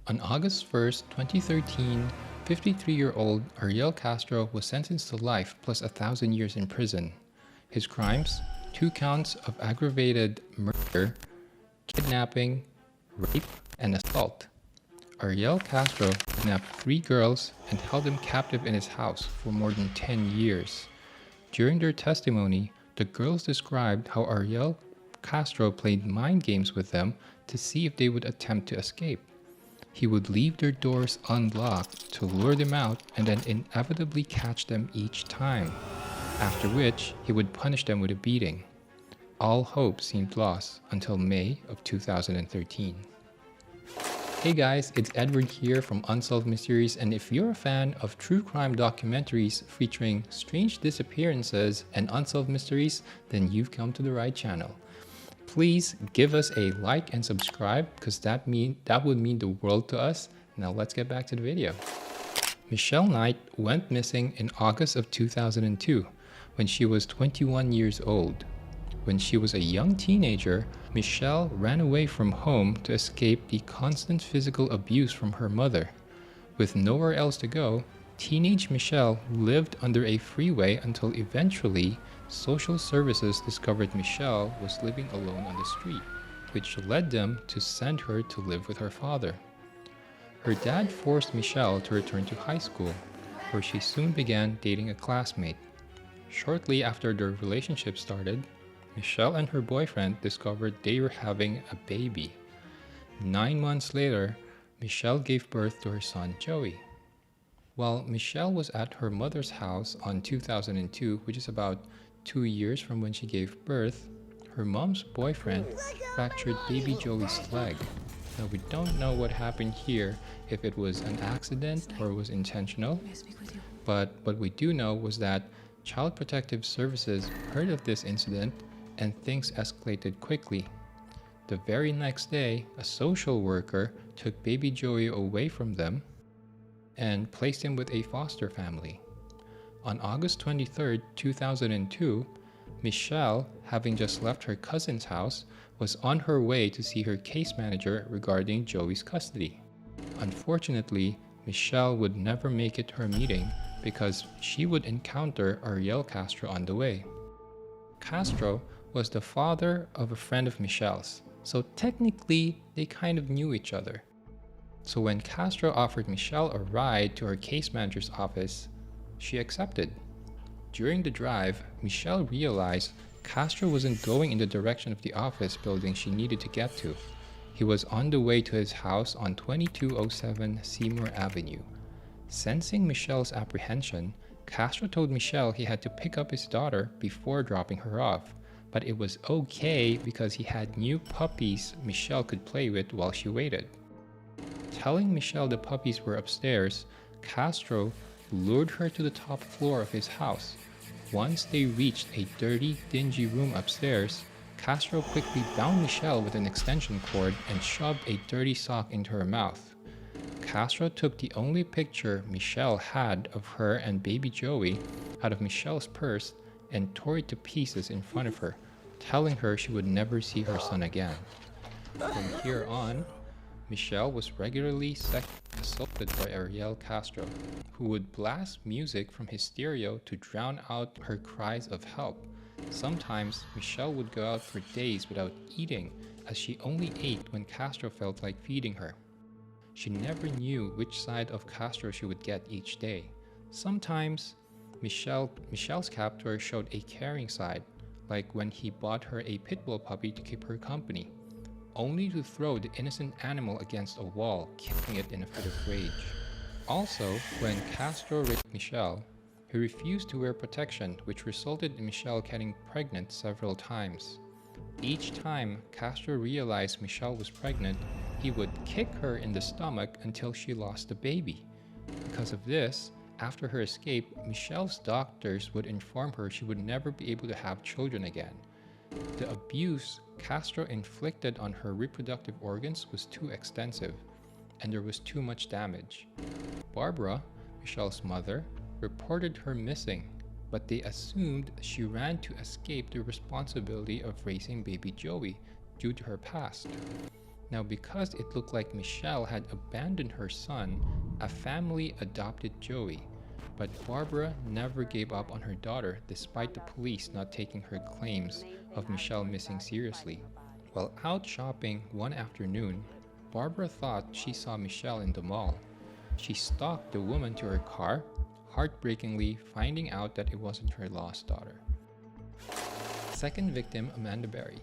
On August 1st, 2013, 53-year-old Ariel Castro was sentenced to life plus 1,000 years in prison. His crimes: 2 counts of aggravated murder, kidnapping, rape, and assault. Ariel Castro kidnapped 3 girls and held them captive in his house for more than 10 years. During their testimony, the girls described how Ariel Castro played mind games with them to see if they would attempt to escape. He would leave their doors unlocked to lure them out and then inevitably catch them each time, after which he would punish them with a beating. All hope seemed lost until May of 2013. Hey guys, it's Edward here from Unsolved Mysteries, and if you're a fan of true crime documentaries featuring strange disappearances and unsolved mysteries, then you've come to the right channel. Please give us a like and subscribe because that would mean the world to us. Now let's get back to the video. Michelle Knight went missing in August of 2002 when she was 21 years old. When she was a young teenager, Michelle ran away from home to escape the constant physical abuse from her mother. With nowhere else to go, teenage Michelle lived under a freeway until eventually social services discovered Michelle was living alone on the street, which led them to send her to live with her father. Her dad forced Michelle to return to high school, where she soon began dating a classmate. Shortly after their relationship started, Michelle and her boyfriend discovered they were having a baby. 9 months later, Michelle gave birth to her son Joey. While Michelle was at her mother's house in 2002, which is about 2 years from when she gave birth, her mom's boyfriend fractured baby Joey's leg. Now we don't know what happened here, if it was an accident or was intentional, but what we do know was that Child Protective Services heard of this incident and things escalated quickly. The very next day, a social worker took baby Joey away from them and placed him with a foster family. On August 23, 2002, Michelle, having just left her cousin's house, was on her way to see her case manager regarding Joey's custody. Unfortunately, Michelle would never make it to her meeting because she would encounter Ariel Castro on the way. Castro was the father of a friend of Michelle's, so technically they kind of knew each other. So when Castro offered Michelle a ride to her case manager's office, she accepted. During the drive, Michelle realized Castro wasn't going in the direction of the office building she needed to get to. He was on the way to his house on 2207 Seymour Avenue. Sensing Michelle's apprehension, Castro told Michelle he had to pick up his daughter before dropping her off, but it was okay because he had new puppies Michelle could play with while she waited. Telling Michelle the puppies were upstairs, Castro lured her to the top floor of his house. Once they reached a dirty, dingy room upstairs, Castro quickly bound Michelle with an extension cord and shoved a dirty sock into her mouth. Castro took the only picture Michelle had of her and baby Joey out of Michelle's purse and tore it to pieces in front of her, telling her she would never see her son again. From here on, Michelle was regularly sexually assaulted by Ariel Castro, who would blast music from his stereo to drown out her cries of help. Sometimes, Michelle would go out for days without eating, as she only ate when Castro felt like feeding her. She never knew which side of Castro she would get each day. Sometimes, Michelle's captor showed a caring side, like when he bought her a pit bull puppy to keep her company, only to throw the innocent animal against a wall, killing it in a fit of rage. Also, when Castro raped Michelle, he refused to wear protection, which resulted in Michelle getting pregnant several times. Each time Castro realized Michelle was pregnant, he would kick her in the stomach until she lost the baby. Because of this, after her escape, Michelle's doctors would inform her she would never be able to have children again. The abuse Castro inflicted on her reproductive organs was too extensive, and there was too much damage. Barbara, Michelle's mother, reported her missing, but they assumed she ran to escape the responsibility of raising baby Joey due to her past. Now, because it looked like Michelle had abandoned her son, a family adopted Joey. But Barbara never gave up on her daughter despite the police not taking her claims of Michelle missing seriously. While out shopping one afternoon, Barbara thought she saw Michelle in the mall. She stalked the woman to her car, heartbreakingly finding out that it wasn't her lost daughter. Second victim, Amanda Berry.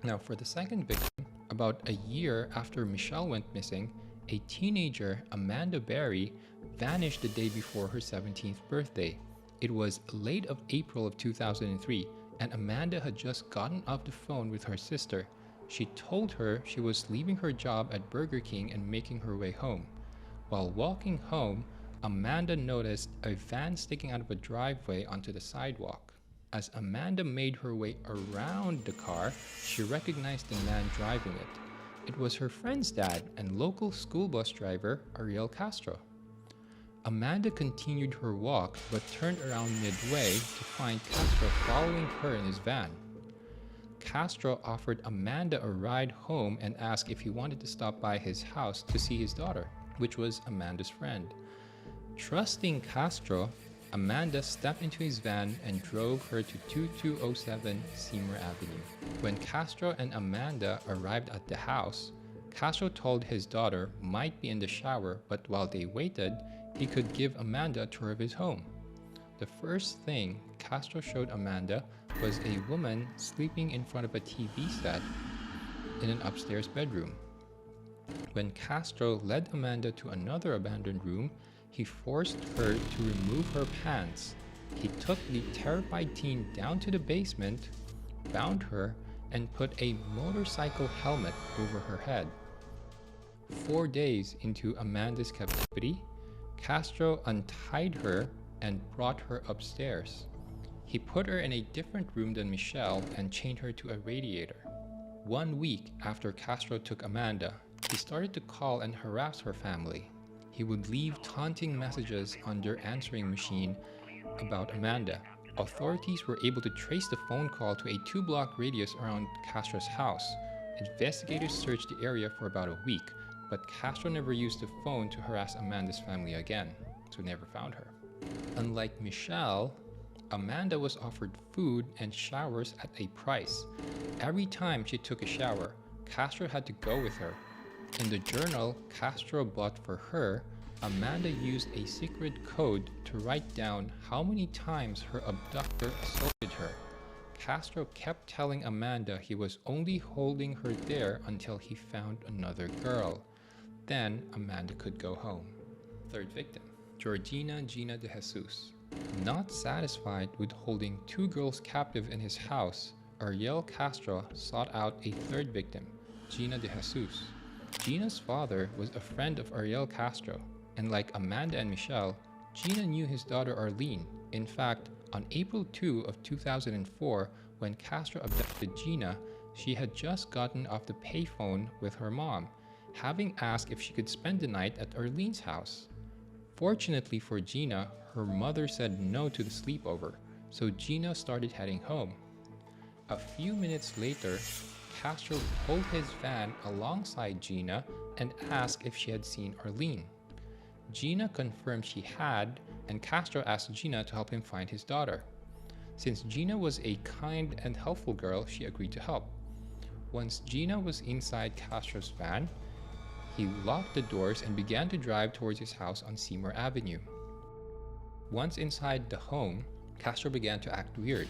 Now, for the second victim, about a year after Michelle went missing, a teenager, Amanda Berry, vanished the day before her 17th birthday. It was late of April of 2003, and Amanda had just gotten off the phone with her sister. She told her she was leaving her job at Burger King and making her way home. While walking home, Amanda noticed a van sticking out of a driveway onto the sidewalk. As Amanda made her way around the car, she recognized the man driving it. It was her friend's dad and local school bus driver, Ariel Castro. Amanda continued her walk but turned around midway to find Castro following her in his van. Castro offered Amanda a ride home and asked if he wanted to stop by his house to see his daughter, which was Amanda's friend. Trusting Castro, Amanda stepped into his van and drove her to 2207 Seymour Avenue. When Castro and Amanda arrived at the house, Castro told his daughter might be in the shower, but while they waited, he could give Amanda a tour of his home. The first thing Castro showed Amanda was a woman sleeping in front of a TV set in an upstairs bedroom. When Castro led Amanda to another abandoned room, he forced her to remove her pants. He took the terrified teen down to the basement, bound her, and put a motorcycle helmet over her head. 4 days into Amanda's captivity, Castro untied her and brought her upstairs. He put her in a different room than Michelle and chained her to a radiator. 1 week after Castro took Amanda, he started to call and harass her family. He would leave taunting messages on their answering machine about Amanda. Authorities were able to trace the phone call to a 2-block radius around Castro's house. Investigators searched the area for about a week, but Castro never used the phone to harass Amanda's family again, so never found her. Unlike Michelle, Amanda was offered food and showers at a price. Every time she took a shower, Castro had to go with her. In the journal Castro bought for her, Amanda used a secret code to write down how many times her abductor assaulted her. Castro kept telling Amanda he was only holding her there until he found another girl. Then Amanda could go home. Third victim, Georgina Gina de Jesus. Not satisfied with holding 2 girls captive in his house, Ariel Castro sought out a third victim, Gina de Jesus. Gina's father was a friend of Ariel Castro, and like Amanda and Michelle, Gina knew his daughter Arlene. In fact, on April 2 of 2004, when Castro abducted Gina, she had just gotten off the payphone with her mom, having asked if she could spend the night at Arlene's house. Fortunately for Gina, her mother said no to the sleepover, so Gina started heading home. A few minutes later, Castro pulled his van alongside Gina and asked if she had seen Arlene. Gina confirmed she had, and Castro asked Gina to help him find his daughter. Since Gina was a kind and helpful girl, she agreed to help. Once Gina was inside Castro's van, he locked the doors and began to drive towards his house on Seymour Avenue. Once inside the home, Castro began to act weird.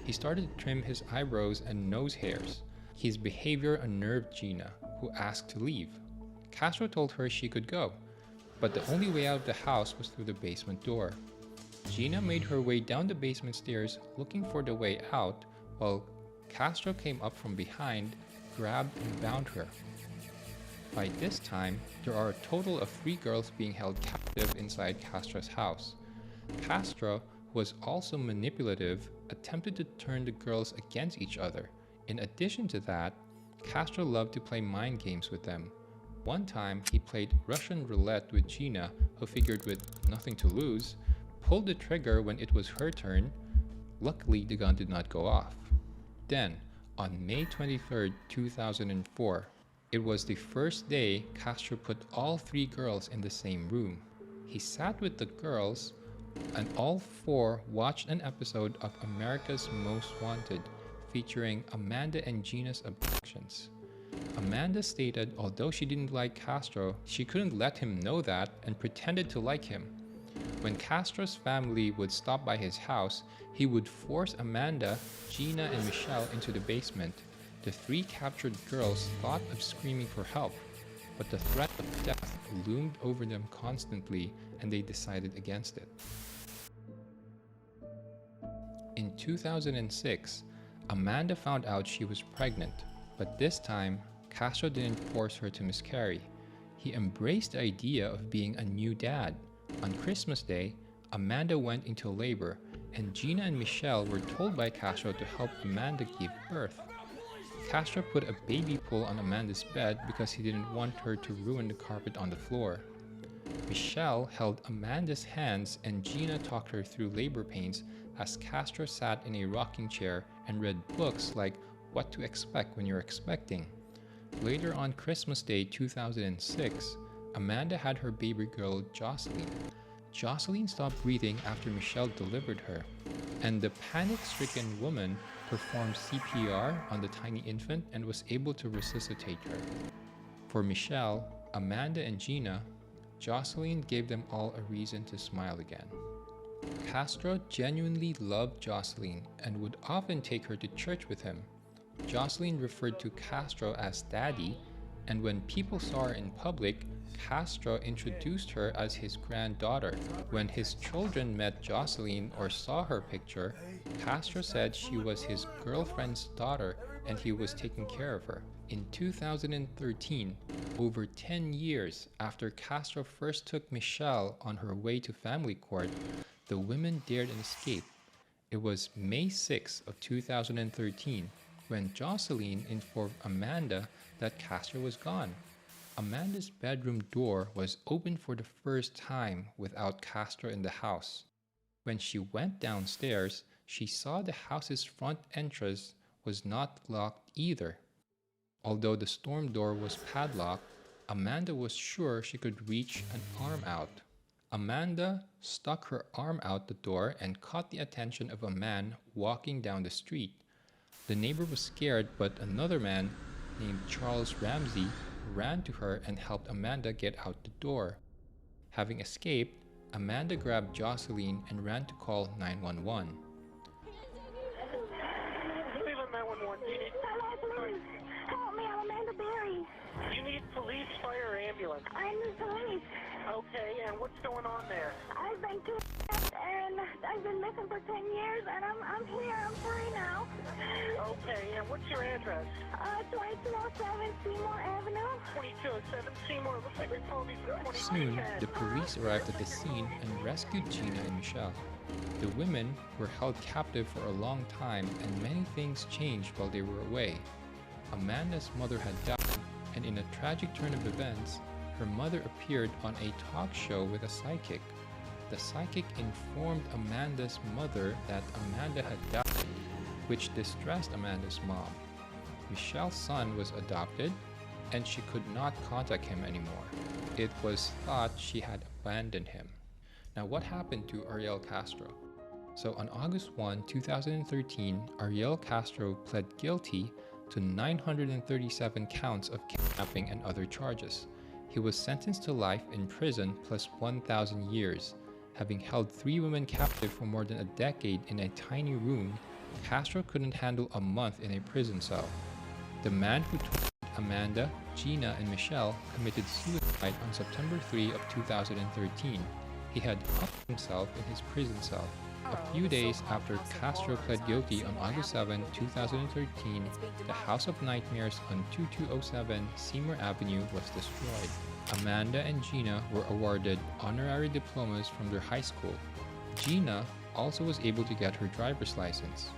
He started to trim his eyebrows and nose hairs. His behavior unnerved Gina, who asked to leave. Castro told her she could go, but the only way out of the house was through the basement door. Gina made her way down the basement stairs looking for the way out, while Castro came up from behind, grabbed and bound her. By this time, there are a total of 3 girls being held captive inside Castro's house. Castro, who was also manipulative, attempted to turn the girls against each other. In addition to that, Castro loved to play mind games with them. One time, he played Russian roulette with Gina, who figured with nothing to lose, pulled the trigger when it was her turn. Luckily, the gun did not go off. Then, on May 23, 2004, It was the first day Castro put all three girls in the same room. He sat with the girls, and all four watched an episode of America's Most Wanted, featuring Amanda and Gina's abductions. Amanda stated although she didn't like Castro, she couldn't let him know that and pretended to like him. When Castro's family would stop by his house, he would force Amanda, Gina, and Michelle into the basement. The three captured girls thought of screaming for help, but the threat of death loomed over them constantly, and they decided against it. In 2006, Amanda found out she was pregnant, but this time, Castro didn't force her to miscarry. He embraced the idea of being a new dad. On Christmas Day, Amanda went into labor, and Gina and Michelle were told by Castro to help Amanda give birth. Castro put a baby pool on Amanda's bed because he didn't want her to ruin the carpet on the floor. Michelle held Amanda's hands and Gina talked her through labor pains as Castro sat in a rocking chair and read books like What to Expect When You're Expecting. Later on Christmas Day 2006, Amanda had her baby girl Jocelyn. Jocelyn stopped breathing after Michelle delivered her, and the panic-stricken woman performed CPR on the tiny infant and was able to resuscitate her. For Michelle, Amanda, and Gina, Jocelyn gave them all a reason to smile again. Castro genuinely loved Jocelyn and would often take her to church with him. Jocelyn referred to Castro as Daddy, and when people saw her in public, Castro introduced her as his granddaughter. When his children met Jocelyn or saw her picture, Castro said she was his girlfriend's daughter and he was taking care of her. In 2013, over 10 years after Castro first took Michelle on her way to family court, the women dared an escape. It was May 6 of 2013 when Jocelyn informed Amanda that Castro was gone. Amanda's bedroom door was open for the first time without Castro in the house. When she went downstairs, she saw the house's front entrance was not locked either. Although the storm door was padlocked, Amanda was sure she could reach an arm out. Amanda stuck her arm out the door and caught the attention of a man walking down the street. The neighbor was scared, but another man named Charles Ramsey ran to her and helped Amanda get out the door. Having escaped, Amanda grabbed Jocelyn and ran to call 911. Cleveland 911, do you need... Hello, police. Help me, I'm Amanda Berry. Do you need police, fire, or ambulance? I'm the police. Okay, and what's going on there? I've been kidnapped and I've been missing for 10 years and I'm here, I'm free now. Okay, and what's your address? 2207 Seymour Avenue. 2207 Seymour, looks like we told you for Soon, the police arrived at the scene and rescued Gina and Michelle. The women were held captive for a long time and many things changed while they were away. Amanda's mother had died, and in a tragic turn of events, her mother appeared on a talk show with a psychic. The psychic informed Amanda's mother that Amanda had died, which distressed Amanda's mom. Michelle's son was adopted, and she could not contact him anymore. It was thought she had abandoned him. Now, what happened to Ariel Castro? So on August 1, 2013, Ariel Castro pled guilty to 937 counts of kidnapping and other charges. He was sentenced to life in prison plus 1,000 years. Having held 3 women captive for more than a decade in a tiny room, Castro couldn't handle a month in a prison cell. The man who tortured Amanda, Gina, and Michelle committed suicide on September 3 of 2013. He had hung himself in his prison cell. A few days after Castro pled guilty on August 7, 2013, the House of Nightmares on 2207 Seymour Avenue was destroyed. Amanda and Gina were awarded honorary diplomas from their high school. Gina also was able to get her driver's license.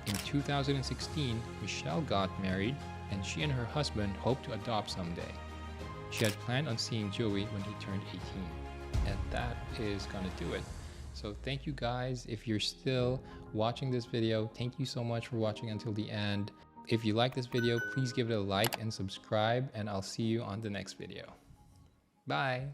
In 2016, Michelle got married, and she and her husband hoped to adopt someday. She had planned on seeing Joey when he turned 18. And that is gonna do it. So thank you guys. If you're still watching this video, thank you so much for watching until the end. If you like this video, please give it a like and subscribe, and I'll see you on the next video. Bye.